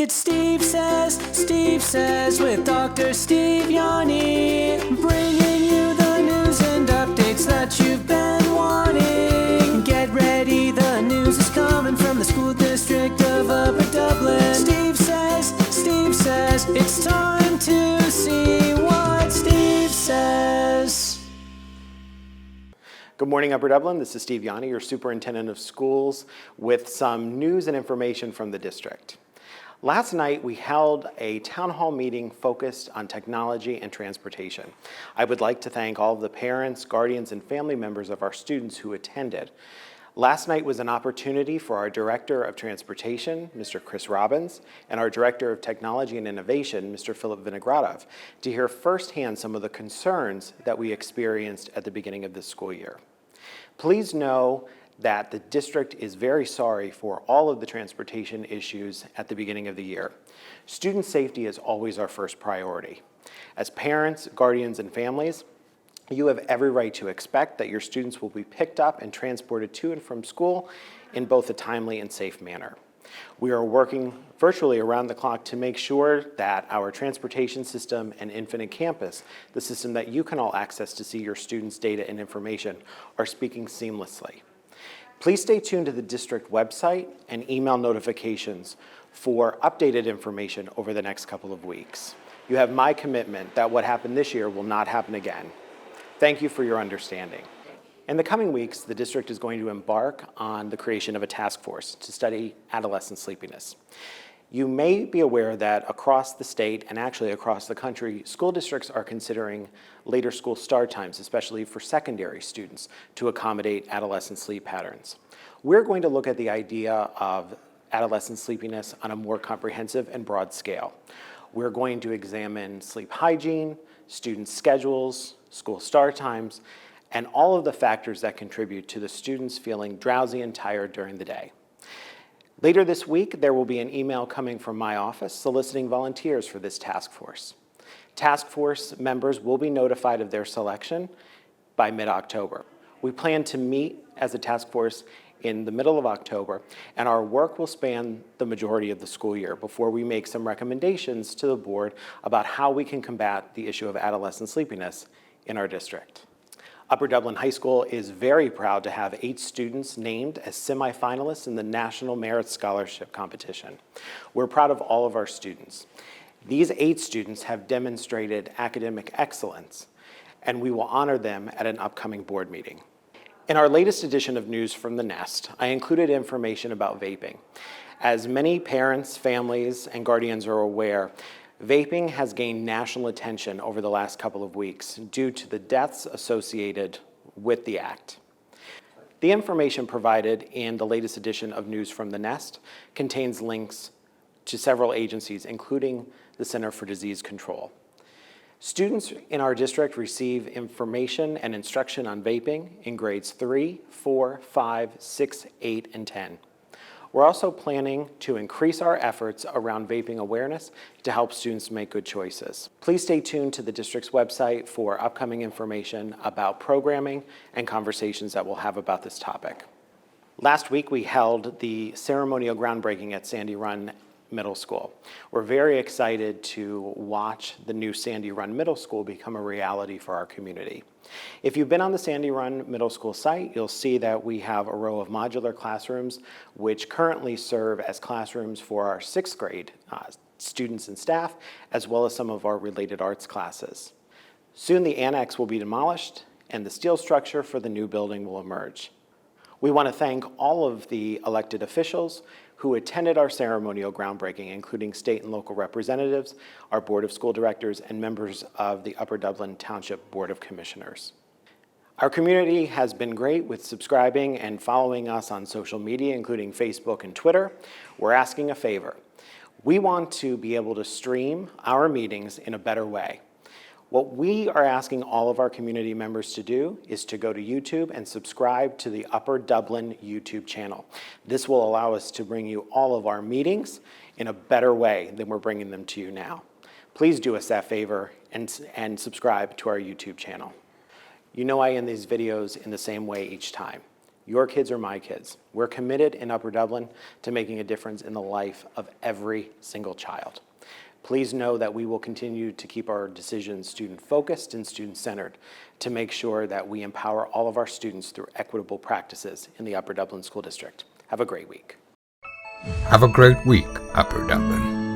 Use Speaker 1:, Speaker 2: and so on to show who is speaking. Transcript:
Speaker 1: It's Steve Says with Dr. Steve Yanni, bringing you the news and updates that you've been wanting. Get ready, the news is coming from the school district of Upper Dublin. Steve says, it's time to see what Steve says.
Speaker 2: Good morning, Upper Dublin. This is Steve Yanni, your Superintendent of Schools, with some news and information from the district. Last night, we held a town hall meeting focused on technology and transportation. I would like to thank all of the parents, guardians, and family members of our students who attended. Last night was an opportunity for our Director of Transportation, Mr. Chris Robbins, and our Director of Technology and Innovation, Mr. Philip Vinogradov, to hear firsthand some of the concerns that we experienced at the beginning of this school year. Please know that the district is very sorry for all of the transportation issues at the beginning of the year. Student safety is always our first priority. As parents, guardians, and families, you have every right to expect that your students will be picked up and transported to and from school in both a timely and safe manner. We are working virtually around the clock to make sure that our transportation system and Infinite Campus, the system that you can all access to see your students' data and information, are speaking seamlessly. Please stay tuned to the district website and email notifications for updated information over the next couple of weeks. You have my commitment that what happened this year will not happen again. Thank you for your understanding. In the coming weeks, the district is going to embark on the creation of a task force to study adolescent sleepiness. You may be aware that across the state and actually across the country, school districts are considering later school start times, especially for secondary students, to accommodate adolescent sleep patterns. We're going to look at the idea of adolescent sleepiness on a more comprehensive and broad scale. We're going to examine sleep hygiene, student schedules, school start times, and all of the factors that contribute to the students feeling drowsy and tired during the day. Later this week, there will be an email coming from my office soliciting volunteers for this task force. Task force members will be notified of their selection by mid-October. We plan to meet as a task force in the middle of October, and our work will span the majority of the school year before we make some recommendations to the board about how we can combat the issue of adolescent sleepiness in our district. Upper Dublin High School is very proud to have 8 students named as semifinalists in the National Merit Scholarship Competition. We're proud of all of our students. These 8 students have demonstrated academic excellence, and we will honor them at an upcoming board meeting. In our latest edition of News from the Nest, I included information about vaping. As many parents, families, and guardians are aware, vaping has gained national attention over the last couple of weeks due to the deaths associated with the act. The information provided in the latest edition of News from the Nest contains links to several agencies, including the Center for Disease Control. Students in our district receive information and instruction on vaping in grades 3, 4, 5, 6, 8, and 10. We're also planning to increase our efforts around vaping awareness to help students make good choices. Please stay tuned to the district's website for upcoming information about programming and conversations that we'll have about this topic. Last week, we held the ceremonial groundbreaking at Sandy Run Middle School. We're very excited to watch the new Sandy Run Middle School become a reality for our community. If you've been on the Sandy Run Middle School site, you'll see that we have a row of modular classrooms which currently serve as classrooms for our 6th grade students and staff, as well as some of our related arts classes. Soon the annex will be demolished and the steel structure for the new building will emerge. We want to thank all of the elected officials who attended our ceremonial groundbreaking, including state and local representatives, our Board of School Directors, and members of the Upper Dublin Township Board of Commissioners. Our community has been great with subscribing and following us on social media, including Facebook and Twitter. We're asking a favor. We want to be able to stream our meetings in a better way. What we are asking all of our community members to do is to go to YouTube and subscribe to the Upper Dublin YouTube channel. This will allow us to bring you all of our meetings in a better way than we're bringing them to you now. Please do us that favor and subscribe to our YouTube channel. You know I end these videos in the same way each time. Your kids are my kids. We're committed in Upper Dublin to making a difference in the life of every single child. Please know that we will continue to keep our decisions student-focused and student-centered to make sure that we empower all of our students through equitable practices in the Upper Dublin School District. Have a great week.
Speaker 3: Have a great week, Upper Dublin.